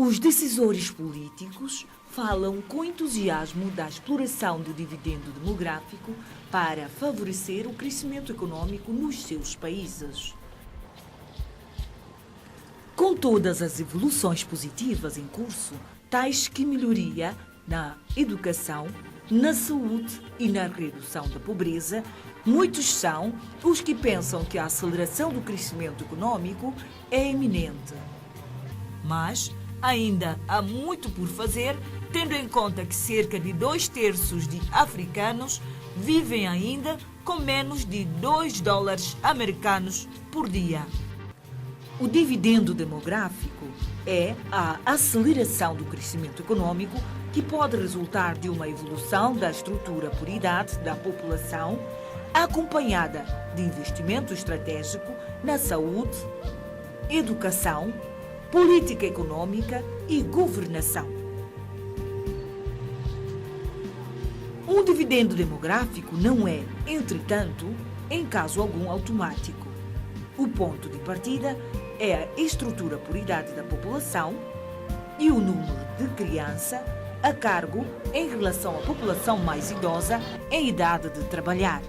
Os decisores políticos falam com entusiasmo da exploração do dividendo demográfico para favorecer o crescimento econômico nos seus países. Com todas as evoluções positivas em curso, tais que melhoria na educação, na saúde e na redução da pobreza, muitos são os que pensam que a aceleração do crescimento econômico é iminente. Mas ainda há muito por fazer, tendo em conta que cerca de 2/3 de africanos vivem ainda com menos de $2 americanos por dia. O dividendo demográfico é a aceleração do crescimento econômico que pode resultar de uma evolução da estrutura por idade da população, acompanhada de investimento estratégico na saúde, educação, política econômica e governação. Um dividendo demográfico não é, entretanto, em caso algum automático. O ponto de partida é a estrutura por idade da população e o número de criança a cargo em relação à população mais idosa em idade de trabalhar.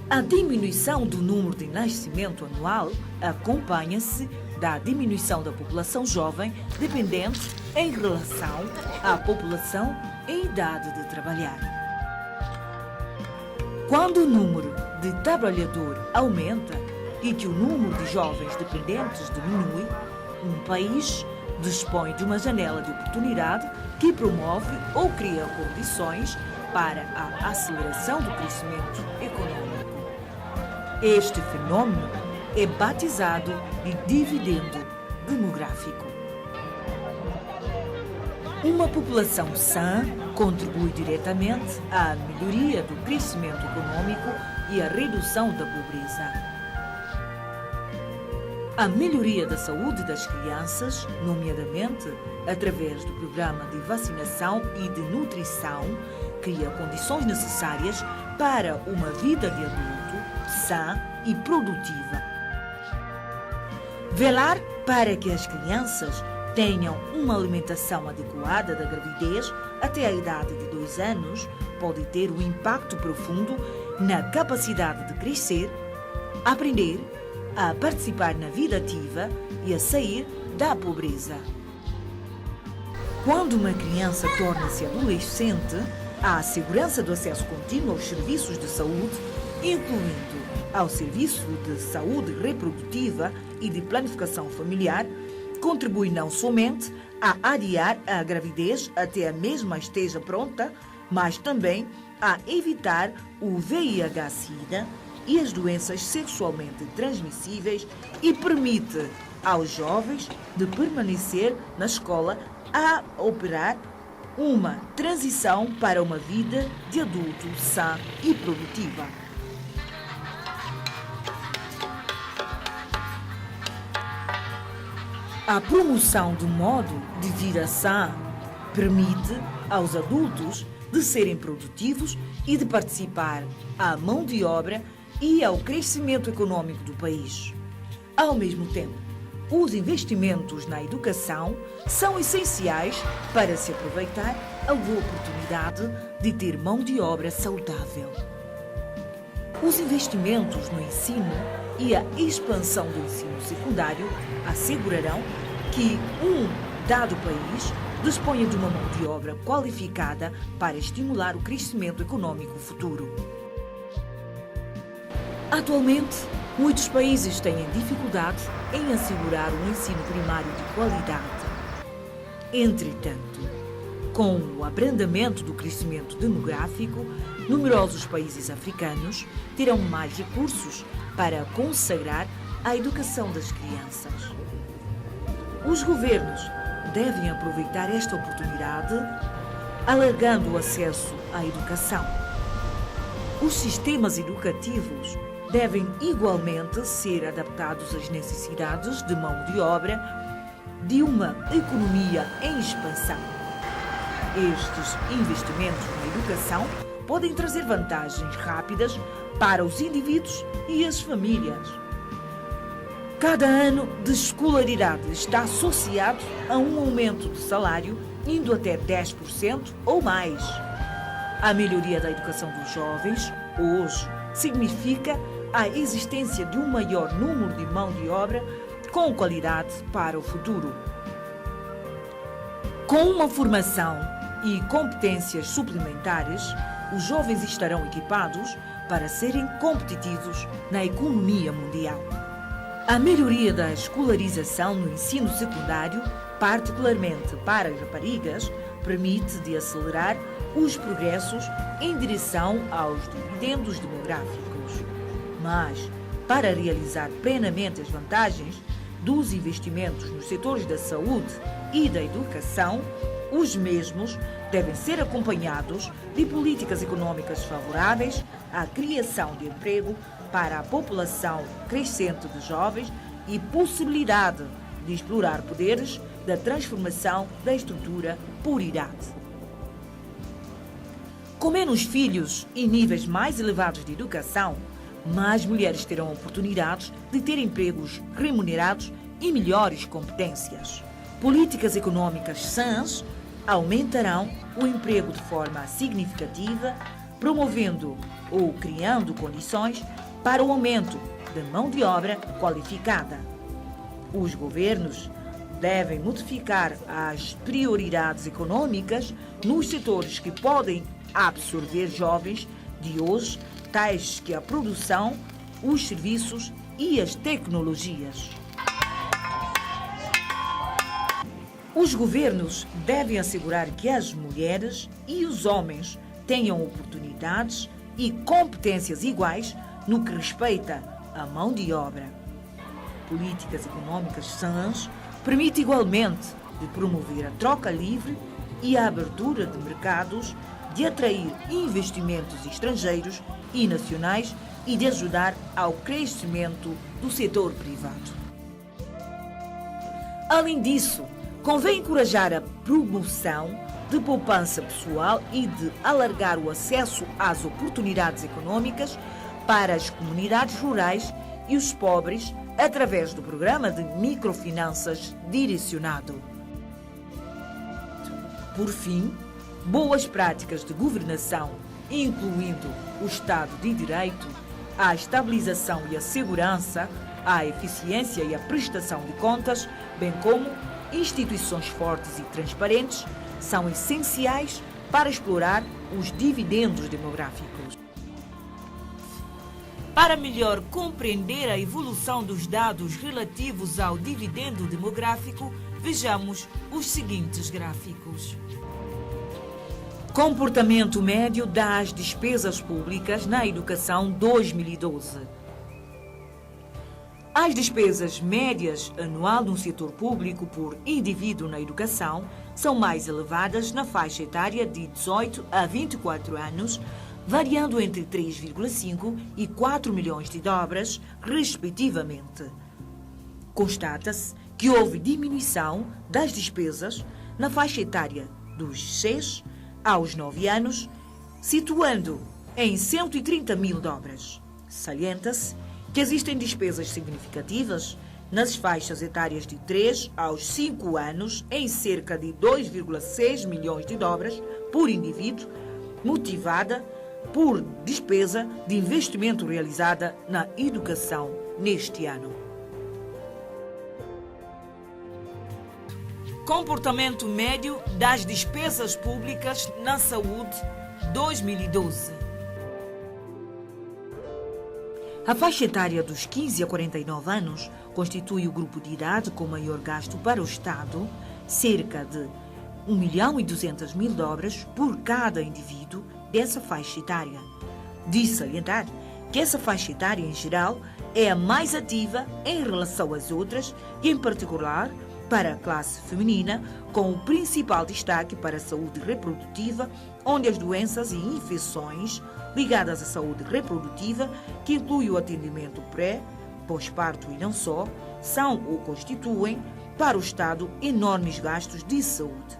A diminuição do número de nascimento anual acompanha-se da diminuição da população jovem dependente em relação à população em idade de trabalhar. Quando o número de trabalhador aumenta e que o número de jovens dependentes diminui, um país dispõe de uma janela de oportunidade que promove ou cria condições para a aceleração do crescimento econômico. Este fenômeno é batizado de dividendo demográfico. Uma população sã contribui diretamente à melhoria do crescimento econômico e à redução da pobreza. A melhoria da saúde das crianças, nomeadamente através do programa de vacinação e de nutrição, cria condições necessárias para uma vida de adulto sã e produtiva. Velar para que as crianças tenham uma alimentação adequada da gravidez até a idade de 2 anos pode ter um impacto profundo na capacidade de crescer, aprender, a participar na vida ativa e a sair da pobreza. Quando uma criança torna-se adolescente, há a segurança do acesso contínuo aos serviços de saúde, incluindo ao Serviço de Saúde Reprodutiva e de Planificação Familiar, contribui não somente a adiar a gravidez até a mesma esteja pronta, mas também a evitar o VIH-Sida e as doenças sexualmente transmissíveis e permite aos jovens de permanecer na escola a operar uma transição para uma vida de adulto sã e produtiva. A promoção do modo de vida sã permite aos adultos de serem produtivos e de participar à mão de obra e ao crescimento econômico do país. Ao mesmo tempo, os investimentos na educação são essenciais para se aproveitar a boa oportunidade de ter mão de obra saudável. Os investimentos no ensino e a expansão do ensino secundário assegurarão que um dado país disponha de uma mão de obra qualificada para estimular o crescimento econômico futuro. Atualmente, muitos países têm dificuldade em assegurar um ensino primário de qualidade. Entretanto, com o abrandamento do crescimento demográfico, numerosos países africanos terão mais recursos para consagrar a educação das crianças. Os governos devem aproveitar esta oportunidade, alargando o acesso à educação. Os sistemas educativos devem igualmente ser adaptados às necessidades de mão de obra de uma economia em expansão. Estes investimentos na educação podem trazer vantagens rápidas para os indivíduos e as famílias. Cada ano de escolaridade está associado a um aumento de salário, indo até 10% ou mais. A melhoria da educação dos jovens, hoje, significa a existência de um maior número de mão de obra com qualidade para o futuro. Com uma formação e competências suplementares, os jovens estarão equipados para serem competitivos na economia mundial. A melhoria da escolarização no ensino secundário, particularmente para as raparigas, permite de acelerar os progressos em direção aos dividendos demográficos. Mas, para realizar plenamente as vantagens dos investimentos nos setores da saúde e da educação, os mesmos devem ser acompanhados de políticas econômicas favoráveis à criação de emprego para a população crescente de jovens e possibilidade de explorar poderes da transformação da estrutura por idade. Com menos filhos e níveis mais elevados de educação, mais mulheres terão oportunidades de ter empregos remunerados e melhores competências. Políticas econômicas sãs aumentarão o emprego de forma significativa, promovendo ou criando condições para o aumento da mão de obra qualificada. Os governos devem modificar as prioridades econômicas nos setores que podem absorver jovens de hoje, tais que a produção, os serviços e as tecnologias. Os governos devem assegurar que as mulheres e os homens tenham oportunidades e competências iguais no que respeita à mão de obra. Políticas econômicas sãs permitem igualmente de promover a troca livre e a abertura de mercados, de atrair investimentos estrangeiros e nacionais e de ajudar ao crescimento do setor privado. Além disso, convém encorajar a promoção de poupança pessoal e de alargar o acesso às oportunidades econômicas para as comunidades rurais e os pobres através do programa de microfinanças direcionado. Por fim, boas práticas de governação, incluindo o Estado de Direito, a estabilização e a segurança, a eficiência e a prestação de contas, bem como instituições fortes e transparentes, são essenciais para explorar os dividendos demográficos. Para melhor compreender a evolução dos dados relativos ao dividendo demográfico, vejamos os seguintes gráficos. Comportamento médio das despesas públicas na educação 2012. As despesas médias anual no setor público por indivíduo na educação são mais elevadas na faixa etária de 18 a 24 anos, variando entre 3,5 e 4 milhões de dobras, respectivamente. Constata-se que houve diminuição das despesas na faixa etária dos 6 aos 9 anos, situando em 130 mil dobras. Salienta-se que existem despesas significativas nas faixas etárias de 3 aos 5 anos, em cerca de 2,6 milhões de dobras por indivíduo, motivada por despesa de investimento realizada na educação neste ano. Comportamento médio das despesas públicas na saúde 2012. A faixa etária dos 15 a 49 anos constitui o grupo de idade com maior gasto para o Estado, cerca de 1.200.000 dobras por cada indivíduo dessa faixa etária. Diz salientar que essa faixa etária, em geral, é a mais ativa em relação às outras e, em particular, para a classe feminina, com o principal destaque para a saúde reprodutiva, onde as doenças e infecções ligadas à saúde reprodutiva, que inclui o atendimento pré, pós-parto e não só, são ou constituem, para o Estado, enormes gastos de saúde.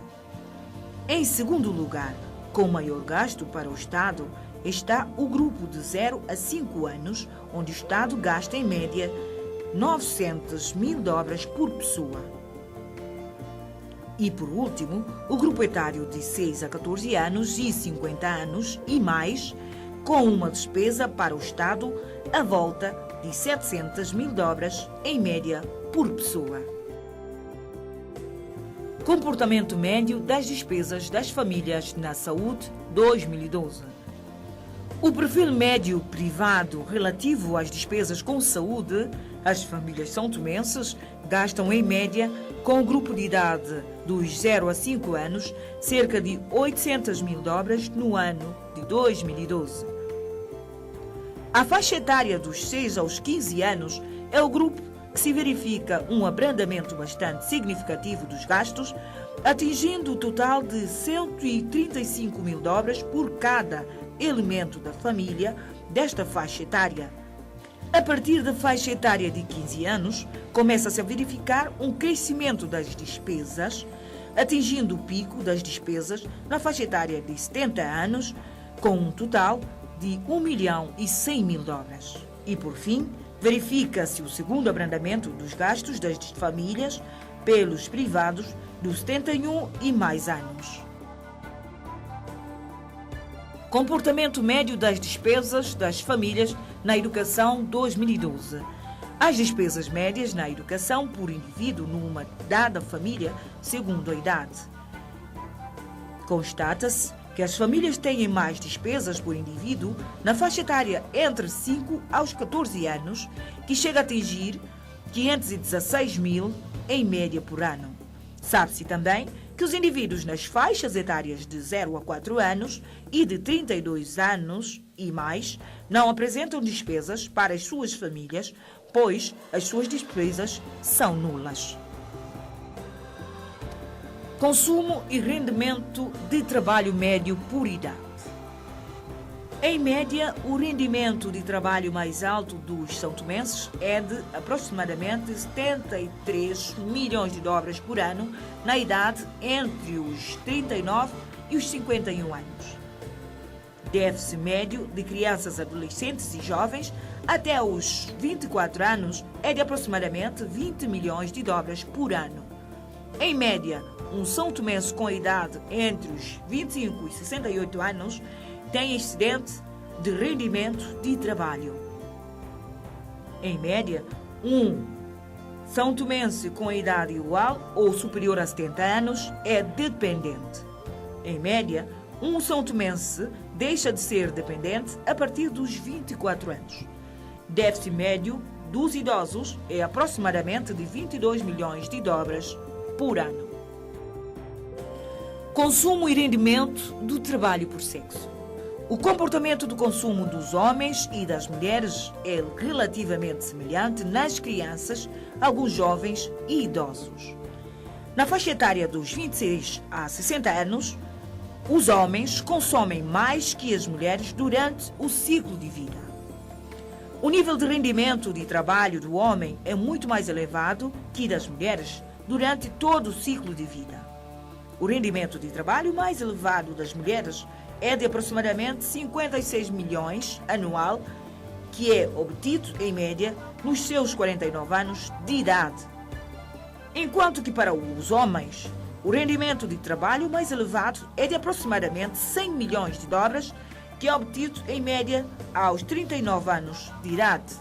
Em segundo lugar, com maior gasto para o Estado, está o grupo de 0 a 5 anos, onde o Estado gasta, em média, 900 mil dobras por pessoa. E, por último, o grupo etário de 6 a 14 anos e 50 anos e mais, com uma despesa para o Estado à volta de 700 mil dobras, em média, por pessoa. Comportamento médio das despesas das famílias na saúde 2012. O perfil médio privado relativo às despesas com saúde, as famílias são-tomenses gastam em média, com o grupo de idade dos 0 a 5 anos, cerca de 800 mil dobras no ano de 2012. A faixa etária dos 6 aos 15 anos é o grupo que se verifica um abrandamento bastante significativo dos gastos, atingindo o total de 135 mil dobras por cada elemento da família desta faixa etária. A partir da faixa etária de 15 anos, começa-se a verificar um crescimento das despesas, atingindo o pico das despesas na faixa etária de 70 anos, com um total de 1.100.000 dobras. E, por fim, verifica-se o segundo abrandamento dos gastos das famílias pelos privados dos 71 e mais anos. Comportamento médio das despesas das famílias na educação 2012. As despesas médias na educação por indivíduo numa dada família, segundo a idade. Constata-se que as famílias têm mais despesas por indivíduo na faixa etária entre 5 aos 14 anos, que chega a atingir 516 mil em média por ano. Sabe-se também que os indivíduos nas faixas etárias de 0 a 4 anos e de 32 anos e mais não apresentam despesas para as suas famílias, pois as suas despesas são nulas. Consumo e rendimento de trabalho médio por idade. Em média, o rendimento de trabalho mais alto dos são-tomenses é de aproximadamente 73 milhões de dobras por ano na idade entre os 39 e os 51 anos. Déficit médio de crianças, adolescentes e jovens até os 24 anos é de aproximadamente 20 milhões de dobras por ano. Em média, um são-tomense com idade entre os 25 e 68 anos tem excedente de rendimento de trabalho. Em média, um são-tomense com idade igual ou superior a 70 anos é dependente. Em média, um são-tomense deixa de ser dependente a partir dos 24 anos. Déficit médio dos idosos é aproximadamente de 22 milhões de dobras por ano. Consumo e rendimento do trabalho por sexo. O comportamento do consumo dos homens e das mulheres é relativamente semelhante nas crianças, alguns jovens e idosos. Na faixa etária dos 26 a 60 anos, os homens consomem mais que as mulheres durante o ciclo de vida. O nível de rendimento de trabalho do homem é muito mais elevado que das mulheres durante todo o ciclo de vida. O rendimento de trabalho mais elevado das mulheres é de aproximadamente 56 milhões anual, que é obtido, em média, nos seus 49 anos de idade. Enquanto que para os homens, o rendimento de trabalho mais elevado é de aproximadamente 100 milhões de dobras, que é obtido, em média, aos 39 anos de idade.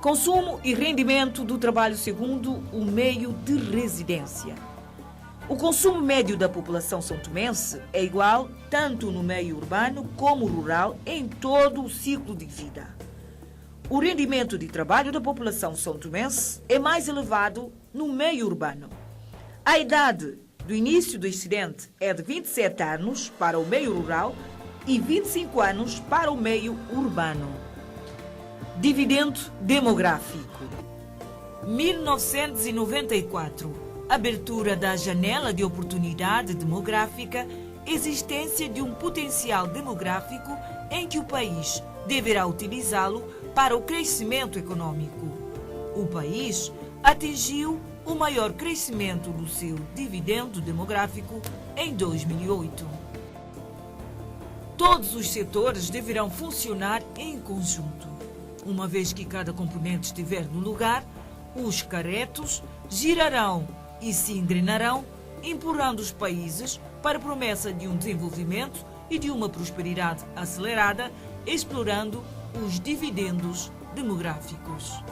Consumo e rendimento do trabalho segundo o meio de residência. O consumo médio da população são-tomense é igual tanto no meio urbano como rural em todo o ciclo de vida. O rendimento de trabalho da população são-tomense é mais elevado no meio urbano. A idade do início do excedente é de 27 anos para o meio rural e 25 anos para o meio urbano. Dividendo demográfico. 1994. Abertura da janela de oportunidade demográfica, existência de um potencial demográfico em que o país deverá utilizá-lo para o crescimento econômico. O país atingiu o maior crescimento do seu dividendo demográfico em 2008. Todos os setores deverão funcionar em conjunto. Uma vez que cada componente estiver no lugar, os caretos girarão e se engrenarão, empurrando os países para a promessa de um desenvolvimento e de uma prosperidade acelerada, explorando os dividendos demográficos.